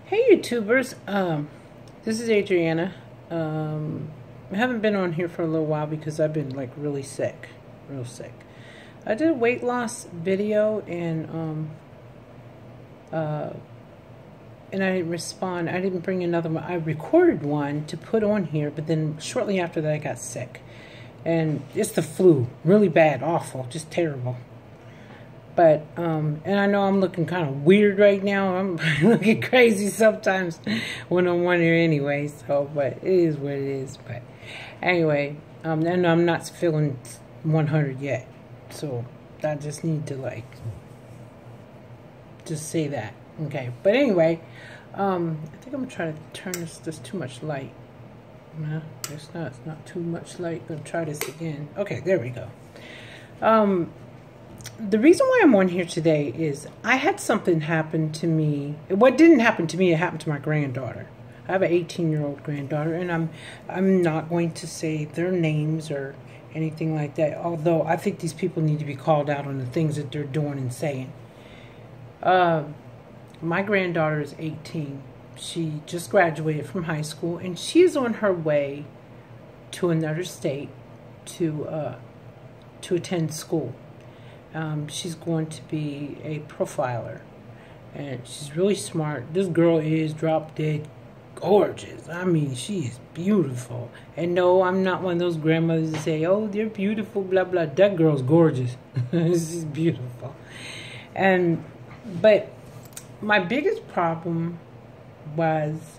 Hey YouTubers, this is Adriana. I haven't been on here for a little while because I've been like really sick, real sick. I did a weight loss video and I didn't respond. I didn't bring another one. I recorded one to put on here, but then shortly after that I got sick. And it's the flu, really bad, awful, just terrible. But, and I know I'm looking kind of weird right now. I'm looking crazy sometimes when I'm on here anyway. So, but it is what it is. But anyway, and I'm not feeling 100 yet. So I just need to like, just say that. Okay. But anyway, I think I'm going to try to turn this, there's too much light. No, it's not too much light. I'm going to try this again. Okay, there we go. The reason why I'm on here today is I had something happen to me. What didn't happen to me, it happened to my granddaughter. I have an 18-year-old granddaughter, and I'm not going to say their names or anything like that, although I think these people need to be called out on the things that they're doing and saying. My granddaughter is 18. She just graduated from high school, and she's on her way to another state to attend school. She's going to be a profiler, and she's really smart. This girl is drop dead gorgeous. I mean, she is beautiful. And no, I'm not one of those grandmothers that say, oh, they're beautiful, blah, blah. That girl's gorgeous. She's beautiful. But my biggest problem was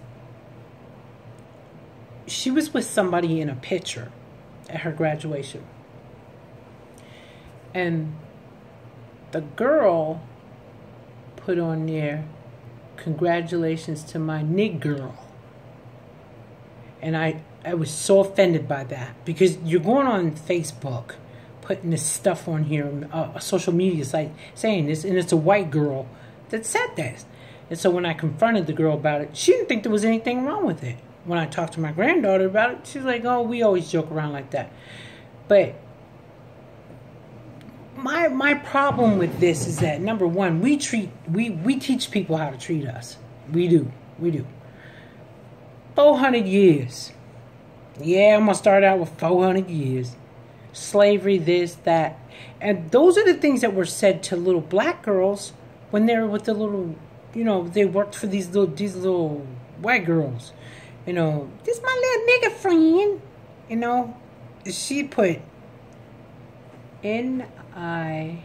she was with somebody in a picture at her graduation. And the girl put on there, congratulations to my nig girl. And I was so offended by that, because you're going on Facebook, putting this stuff on here, a social media site, saying this, and it's a white girl that said this. And so when I confronted the girl about it, she didn't think there was anything wrong with it. When I talked to my granddaughter about it, she's like, oh, we always joke around like that. But my problem with this is that, number one, we teach people how to treat us. We do. 400 years. Yeah, I'm going to start out with 400 years. Slavery, this, that. And those are the things that were said to little black girls when they were with the little, you know, they worked for these little white girls. You know, this my little nigga friend. You know, she put N-I-G-G-U-R-L,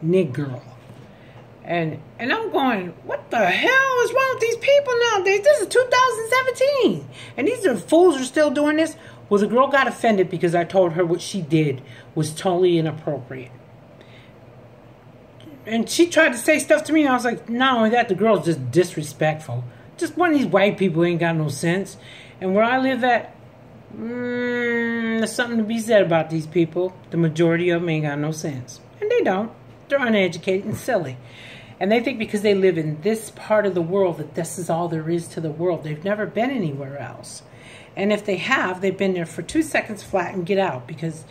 Niggerl. And I'm going, what the hell is wrong with these people nowadays? This is 2017. And these are fools who are still doing this. Well, the girl got offended because I told her what she did was totally inappropriate. And she tried to say stuff to me, and I was like, not only that, the girl's just disrespectful. Just one of these white people ain't got no sense. And where I live at, there's something to be said about these people. The majority of them ain't got no sense. And they don't. They're uneducated and silly. And they think because they live in this part of the world that this is all there is to the world. They've never been anywhere else. And if they have, they've been there for 2 seconds flat and get out, because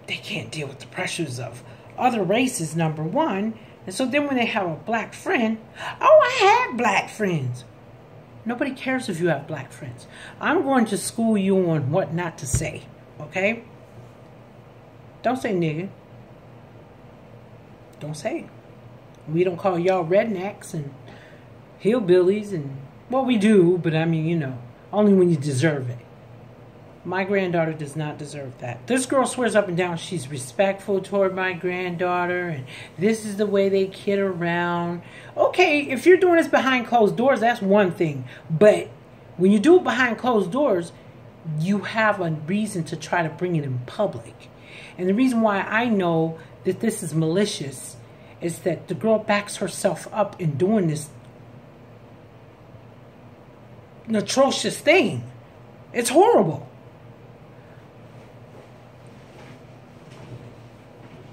they can't deal with the pressures of other races, number one. And so then when they have a black friend, oh, I have black friends. Nobody cares if you have black friends. I'm going to school you on what not to say, okay? Don't say nigga. Don't say it. We don't call y'all rednecks and hillbillies and, well, we do, but I mean, you know, only when you deserve it. My granddaughter does not deserve that. This girl swears up and down she's respectful toward my granddaughter, and this is the way they kid around. Okay, if you're doing this behind closed doors, that's one thing. But when you do it behind closed doors, you have a reason to try to bring it in public. And the reason why I know that this is malicious is that the girl backs herself up in doing this atrocious thing. It's horrible.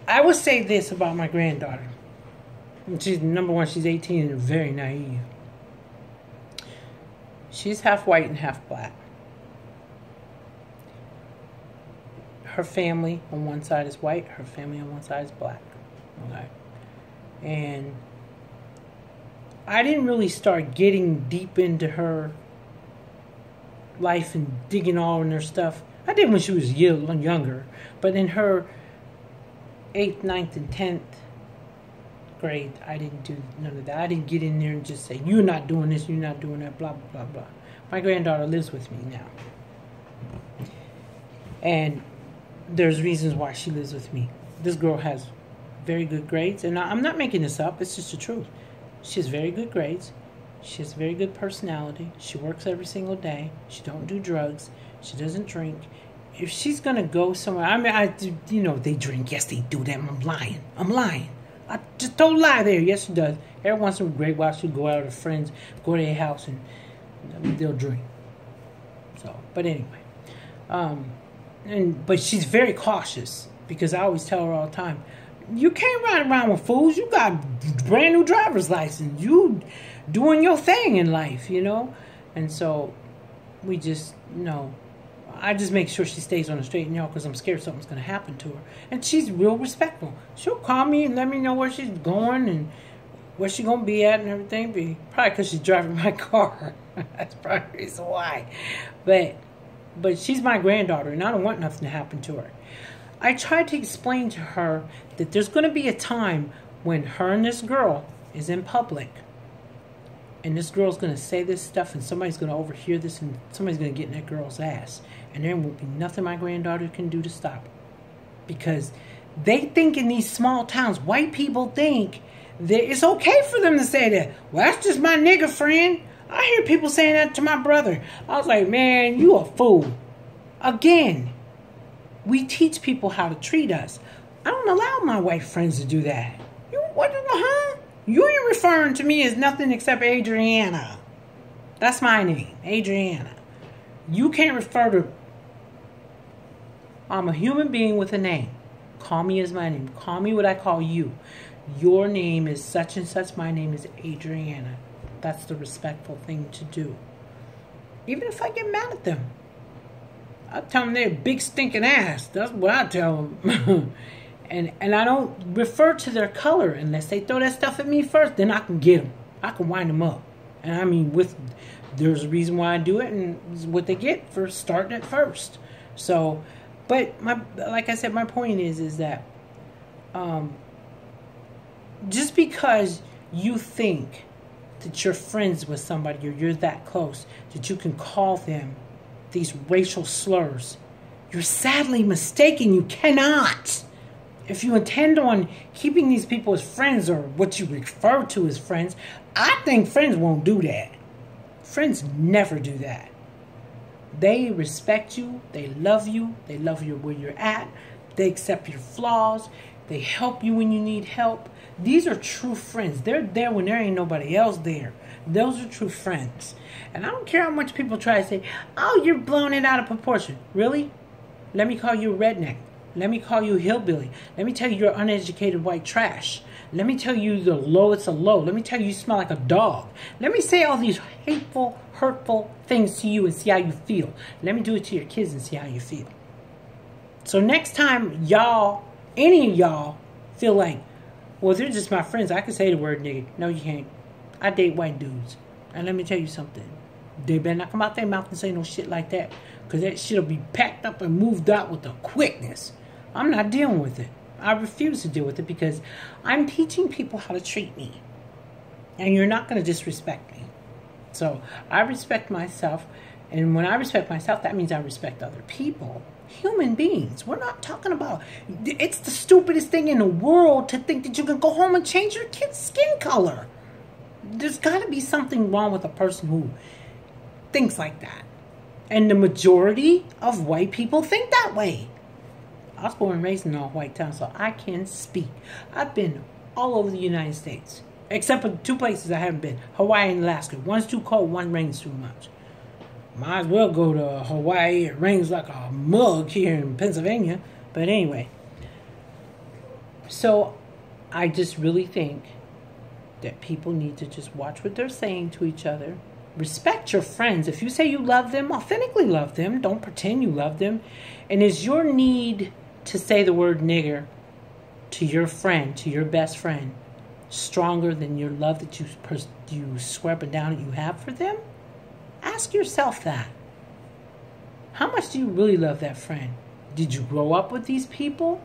I would say this about my granddaughter. She's, number one, she's 18 and very naive. She's half white and half black. Her family on one side is white, her family on one side is black. Okay. And I didn't really start getting deep into her life and digging all in her stuff. I did when she was younger, but in her 8th, 9th, and 10th grade, I didn't do none of that. I didn't get in there and just say, you're not doing this, you're not doing that, blah, blah, blah, blah. My granddaughter lives with me now. And there's reasons why she lives with me. This girl has very good grades, and I'm not making this up, it's just the truth. She has very good grades. She has very good personality. She works every single day. She don't do drugs. She doesn't drink. If she's going to go somewhere, they drink. Yes, they do that. I'm lying. I just don't lie there. Yes, she does. Every once in a great while, she'll go out with friends, go to their house, and they'll drink. So, but anyway. But she's very cautious, because I always tell her all the time, you can't ride around with fools. You got brand new driver's license. You doing your thing in life, And so we just, I just make sure she stays on the straight and narrow, because I'm scared something's going to happen to her. And she's real respectful. She'll call me and let me know where she's going and where she's going to be at and everything. Probably because she's driving my car. That's probably the reason why. But she's my granddaughter, and I don't want nothing to happen to her. I tried to explain to her that there's going to be a time when her and this girl is in public, and this girl's going to say this stuff, and somebody's going to overhear this, and somebody's going to get in that girl's ass. And there won't be nothing my granddaughter can do to stop it. Because they think in these small towns, white people think that it's okay for them to say that. Well, that's just my nigger friend. I hear people saying that to my brother. I was like, man, you a fool. Again, we teach people how to treat us. I don't allow my white friends to do that. You ain't referring to me as nothing except Adriana. That's my name, Adriana. You can't refer to... I'm a human being with a name. Call me as my name. Call me what I call you. Your name is such and such. My name is Adriana. That's the respectful thing to do. Even if I get mad at them, I tell them they're a big stinking ass. That's what I tell them. and I don't refer to their color unless they throw that stuff at me first. Then I can get them. I can wind them up. And I mean, there's a reason why I do it, and it's what they get for starting it first. So, but like I said, my point is that just because you think that you're friends with somebody or you're that close that you can call them these racial slurs, you're sadly mistaken. You cannot. If you intend on keeping these people as friends, or what you refer to as friends, I think friends won't do that. Friends never do that. They respect you. They love you. They love you where you're at. They accept your flaws. They help you when you need help. These are true friends. They're there when there ain't nobody else there. Those are true friends. And I don't care how much people try to say, oh, you're blowing it out of proportion. Really? Let me call you a redneck. Let me call you a hillbilly. Let me tell you you're uneducated white trash. Let me tell you the lowest of low. Let me tell you you smell like a dog. Let me say all these hateful, hurtful things to you and see how you feel. Let me do it to your kids and see how you feel. So next time y'all, any of y'all, feel like, well, they're just my friends, I can say the word nigga. No, you can't. I date white dudes. And let me tell you something. They better not come out their mouth and say no shit like that. Because that shit will be packed up and moved out with a quickness. I'm not dealing with it. I refuse to deal with it because I'm teaching people how to treat me. And you're not going to disrespect me. So I respect myself. And when I respect myself, that means I respect other people. Human beings. We're not talking about... It's the stupidest thing in the world to think that you can go home and change your kid's skin color. There's got to be something wrong with a person who thinks like that. And the majority of white people think that way. I was born and raised in an all-white town, so I can speak. I've been all over the United States. Except for 2 places I haven't been. Hawaii and Alaska. One's too cold, one rains too much. Might as well go to Hawaii. It rains like a mug here in Pennsylvania. But anyway. So, I just really think that people need to just watch what they're saying to each other. Respect your friends. If you say you love them, authentically love them. Don't pretend you love them. And is your need to say the word nigger to your friend, to your best friend, stronger than your love that you swear up and down that you have for them? Ask yourself that. How much do you really love that friend? Did you grow up with these people?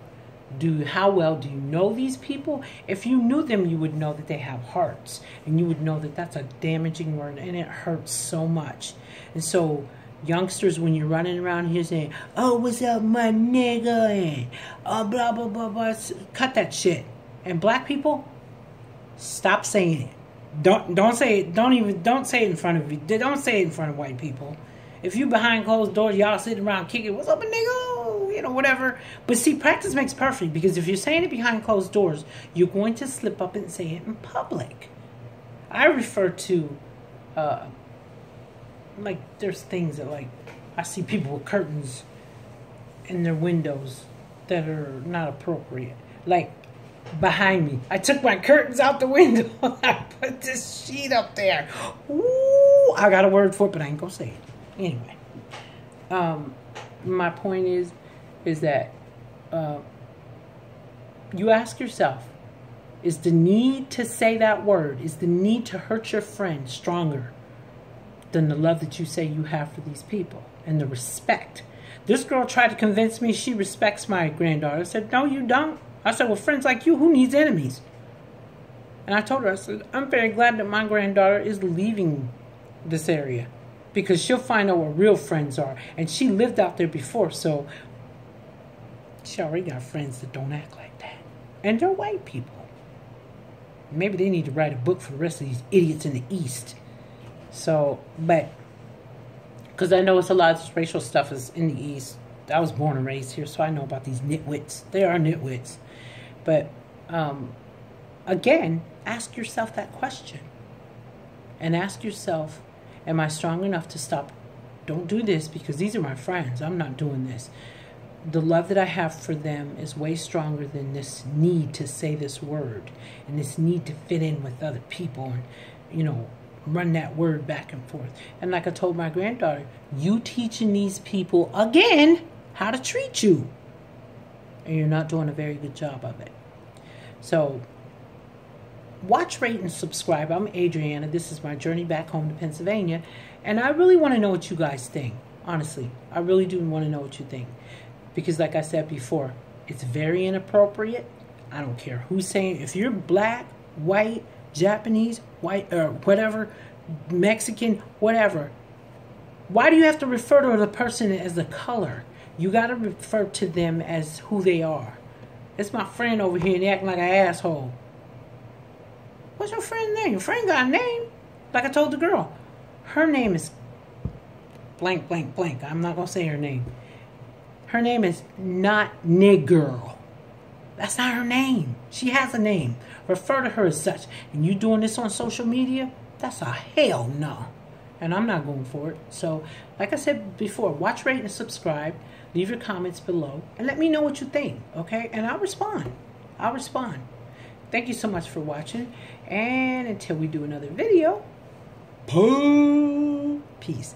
How well do you know these people? If you knew them, you would know that they have hearts. And you would know that that's a damaging word and it hurts so much. And so, youngsters, when you're running around here saying, oh, what's up, my nigga? And blah, blah, blah, blah. Cut that shit. And black people, stop saying it. Don't say it. Don't say it in front of you. Don't say it in front of white people. If you behind closed doors, y'all sitting around kicking, what's up, a nigga? You know, whatever. But see, practice makes perfect, because if you're saying it behind closed doors, you're going to slip up and say it in public. I refer to, like, there's things that, like, I see people with curtains in their windows that are not appropriate. Like, behind me. I took my curtains out the window. I put this sheet up there. Ooh, I got a word for it, but I ain't gonna say it. Anyway, my point is that you ask yourself, is the need to say that word, is the need to hurt your friend stronger than the love that you say you have for these people and the respect? This girl tried to convince me she respects my granddaughter. I said, no, you don't. I said, well, friends like you, who needs enemies? And I told her, I said, I'm very glad that my granddaughter is leaving this area, because she'll find out what real friends are. And she lived out there before, so she already got friends that don't act like that. And they're white people. Maybe they need to write a book for the rest of these idiots in the East. So, but, because I know it's a lot of this racial stuff is in the East. I was born and raised here, so I know about these nitwits. They are nitwits. But, again, ask yourself that question. And ask yourself, am I strong enough to stop? Don't do this, because these are my friends. I'm not doing this. The love that I have for them is way stronger than this need to say this word and this need to fit in with other people and, you know, run that word back and forth. And like I told my granddaughter, you teaching these people, again, how to treat you. And you're not doing a very good job of it. So, watch, rate, and subscribe. I'm Adriana. This is my journey back home to Pennsylvania. And I really want to know what you guys think. Honestly, I really do want to know what you think. Because like I said before, it's very inappropriate. I don't care who's saying. If you're black, white, Japanese, white, or whatever, Mexican, whatever, why do you have to refer to the person as a color? You got to refer to them as who they are. It's my friend over here and they acting like an asshole. What's your friend's name? Your friend got a name. Like I told the girl. Her name is blank, blank, blank. I'm not going to say her name. Her name is not Niggirl. That's not her name. She has a name. Refer to her as such. And you doing this on social media? That's a hell no. And I'm not going for it. So, like I said before, watch, rate, and subscribe. Leave your comments below. And let me know what you think. Okay? And I'll respond. I'll respond. Thank you so much for watching. And until we do another video, peace.